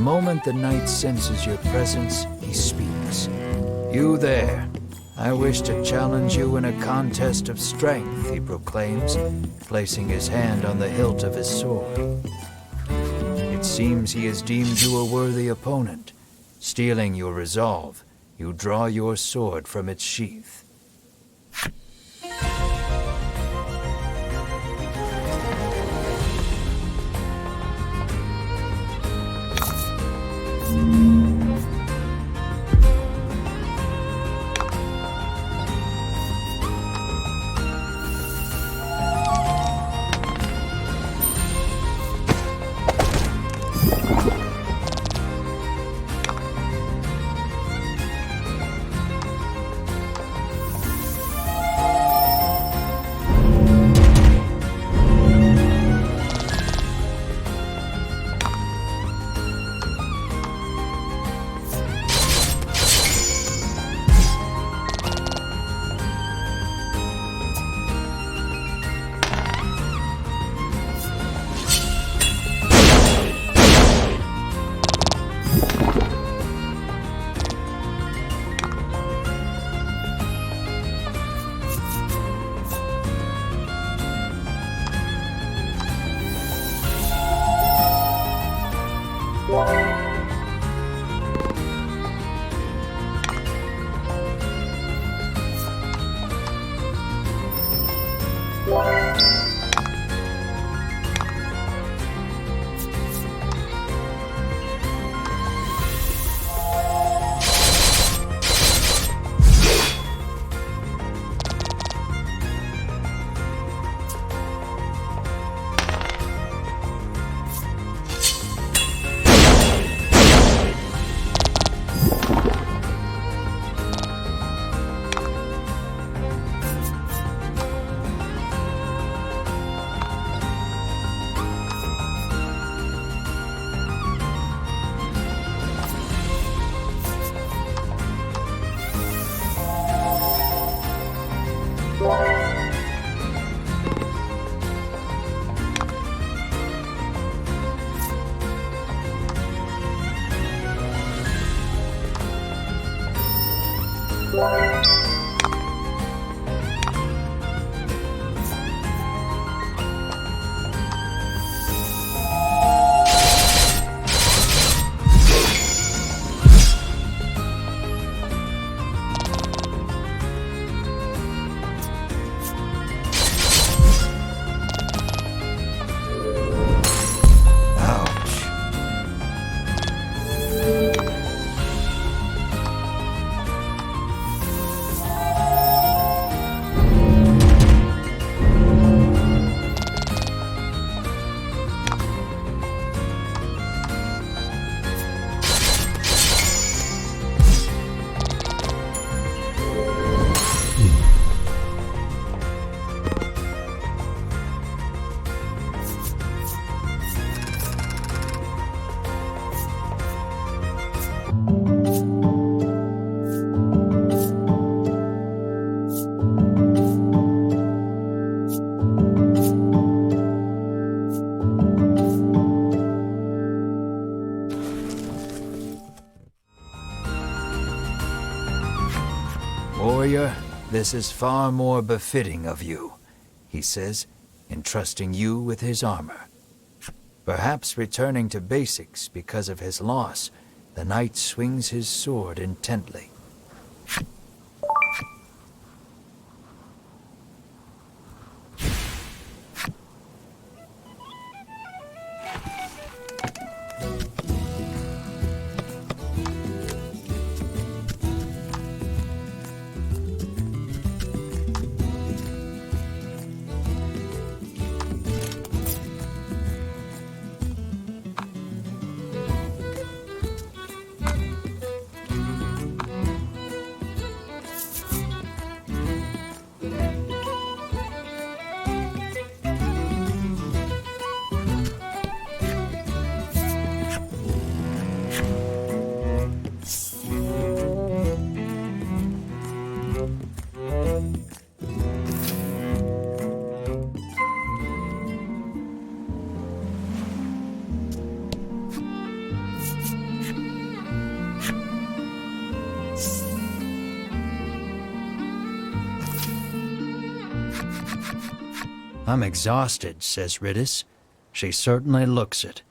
moment the knight senses your presence, he speaks. "You there. I wish to challenge you in a contest of strength," he proclaims, placing his hand on the hilt of his sword. It seems he has deemed you a worthy opponent. Stealing your resolve, you draw your sword from its sheath. "Warrior, this is far more befitting of you," he says, entrusting you with his armor. Perhaps returning to basics because of his loss, the knight swings his sword intently. I'm exhausted, says Riddis. She certainly looks it.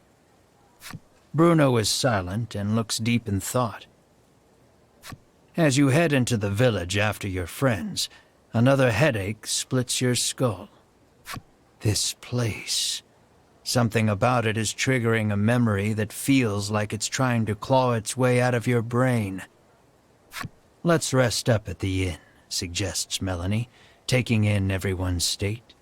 Bruno is silent and looks deep in thought. As you head into the village after your friends, another headache splits your skull. This place. Something about it is triggering a memory that feels like it's trying to claw its way out of your brain. Let's rest up at the inn, suggests Melanie, taking in everyone's state.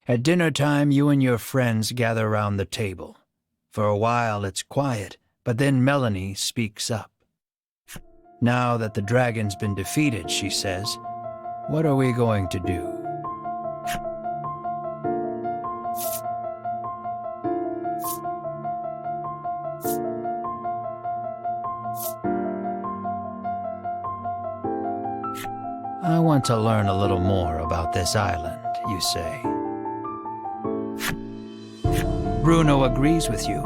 At dinner time, you and your friends gather round the table. For a while it's quiet, but then Melanie speaks up. Now that the dragon's been defeated, she says, what are we going to do? I want to learn a little more about this island, you say. Bruno agrees with you.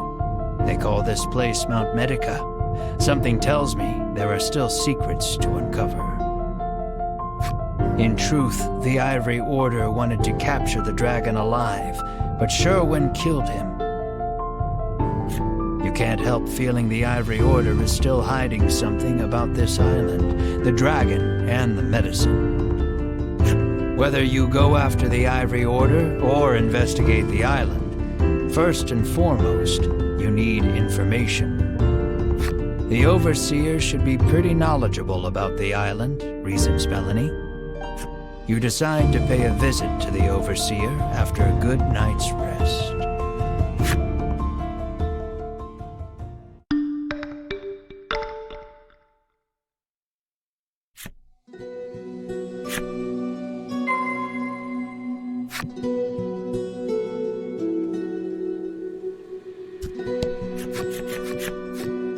They call this place Mount Medica. Something tells me there are still secrets to uncover. In truth, the Ivory Order wanted to capture the dragon alive, but Sherwin killed him. You can't help feeling the Ivory Order is still hiding something about this island, the dragon and the medicine. Whether you go after the Ivory Order or investigate the island, first and foremost, you need information. The Overseer should be pretty knowledgeable about the island, reasons Melanie. You decide to pay a visit to the Overseer after a good night's rest.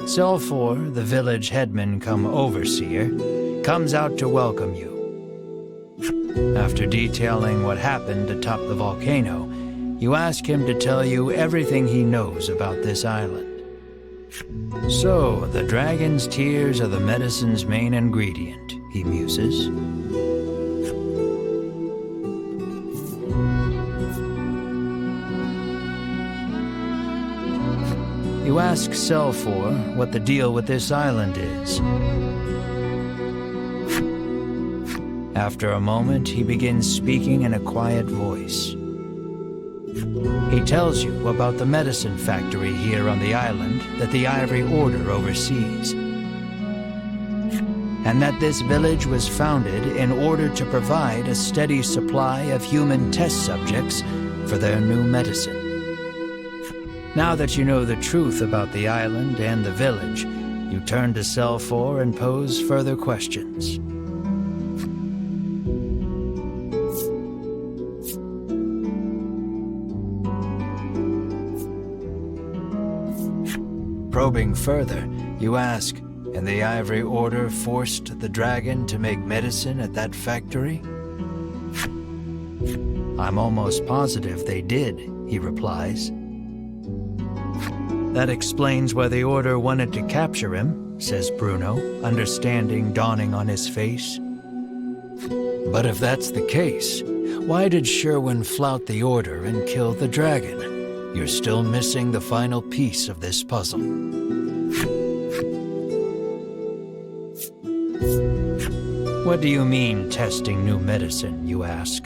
Selfor, the village headman come overseer, comes out to welcome you. After detailing what happened atop the volcano, you ask him to tell you everything he knows about this island. So, the dragon's tears are the medicine's main ingredient, he muses. You ask Selfor what the deal with this island is. After a moment, he begins speaking in a quiet voice. He tells you about the medicine factory here on the island that the Ivory Order oversees, and that this village was founded in order to provide a steady supply of human test subjects for their new medicine. Now that you know the truth about the island and the village, you turn to Selfor and pose further questions. Probing further, you ask, and the Ivory Order forced the dragon to make medicine at that factory? I'm almost positive they did, he replies. That explains why the Order wanted to capture him, says Bruno, understanding dawning on his face. But if that's the case, why did Sherwin flout the Order and kill the dragon? You're still missing the final piece of this puzzle. What do you mean, testing new medicine, you ask?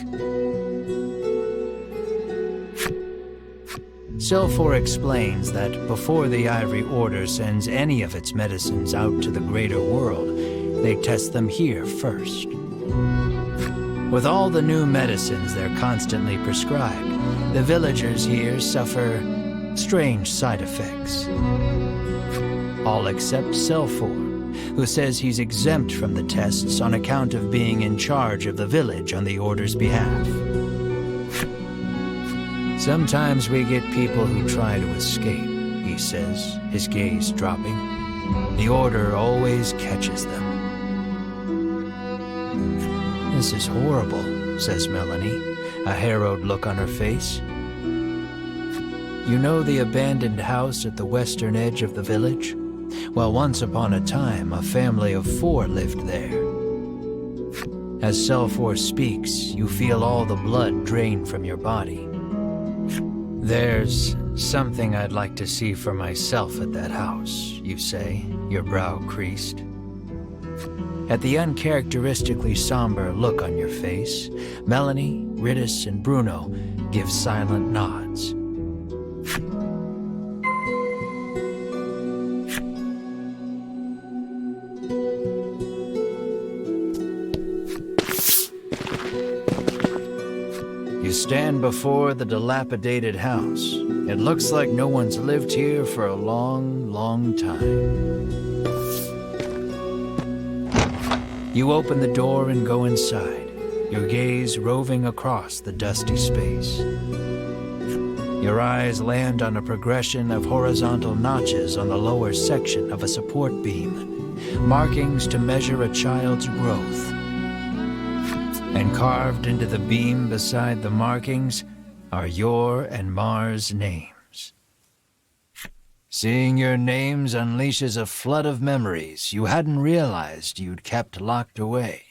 Selfor explains that before the Ivory Order sends any of its medicines out to the greater world, they test them here first. With all the new medicines they're constantly prescribed, the villagers here suffer strange side effects. All except Selfor, who says he's exempt from the tests on account of being in charge of the village on the Order's behalf. Sometimes we get people who try to escape, he says, his gaze dropping. The Order always catches them. This is horrible, says Melanie, a harrowed look on her face. You know the abandoned house at the western edge of the village? Well, once upon a time, a family of 4 lived there. As Selfor speaks, you feel all the blood drain from your body. There's something I'd like to see for myself at that house, you say, your brow creased. At the uncharacteristically somber look on your face, Melanie, Riddis, and Bruno give silent nods. You stand before the dilapidated house. It looks like no one's lived here for a long, long time. You open the door and go inside, your gaze roving across the dusty space. Your eyes land on a progression of horizontal notches on the lower section of a support beam, markings to measure a child's growth. And carved into the beam beside the markings are your and Mar's names. Seeing your names unleashes a flood of memories you hadn't realized you'd kept locked away.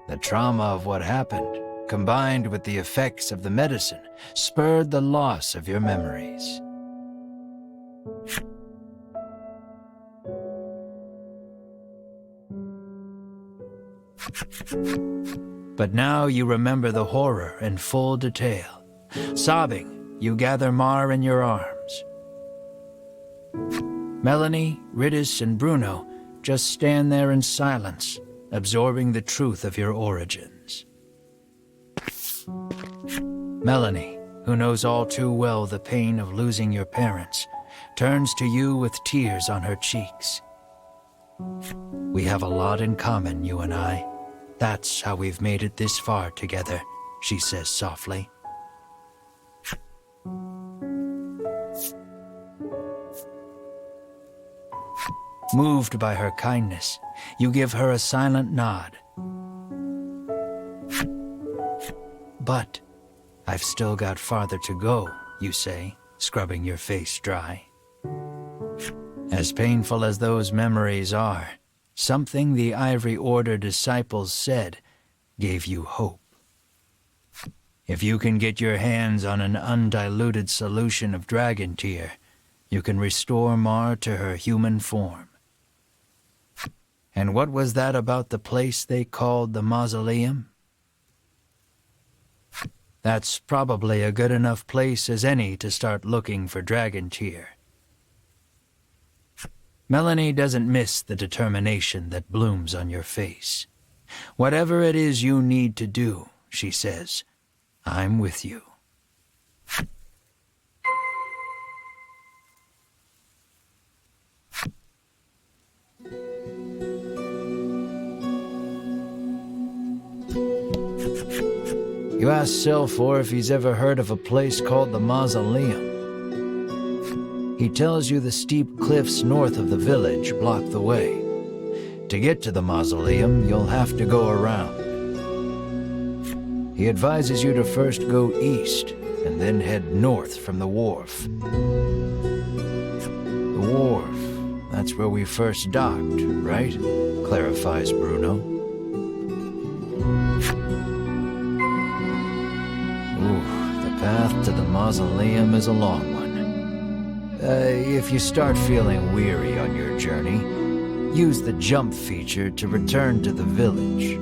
The trauma of what happened, combined with the effects of the medicine, spurred the loss of your memories. But now you remember the horror in full detail. Sobbing, you gather Mar in your arms. Melanie, Riddis, and Bruno just stand there in silence, absorbing the truth of your origins. Melanie, who knows all too well the pain of losing your parents, turns to you with tears on her cheeks. We have a lot in common, you and I. That's how we've made it this far together, she says softly. Moved by her kindness, you give her a silent nod. But I've still got farther to go, you say, scrubbing your face dry. As painful as those memories are, something the Ivory Order disciples said gave you hope. If you can get your hands on an undiluted solution of Dragon Tear, you can restore Mar to her human form. And what was that about the place they called the Mausoleum? That's probably a good enough place as any to start looking for Dragon Tear. Melanie doesn't miss the determination that blooms on your face. Whatever it is you need to do, she says, I'm with you. You ask Silfor if he's ever heard of a place called the Mausoleum. He tells you the steep cliffs north of the village block the way. To get to the Mausoleum, you'll have to go around. He advises you to first go east and then head north from the wharf. The wharf, that's where we first docked, right? Clarifies Bruno. The path to the Mausoleum is a long one. If you start feeling weary on your journey, use the jump feature to return to the village.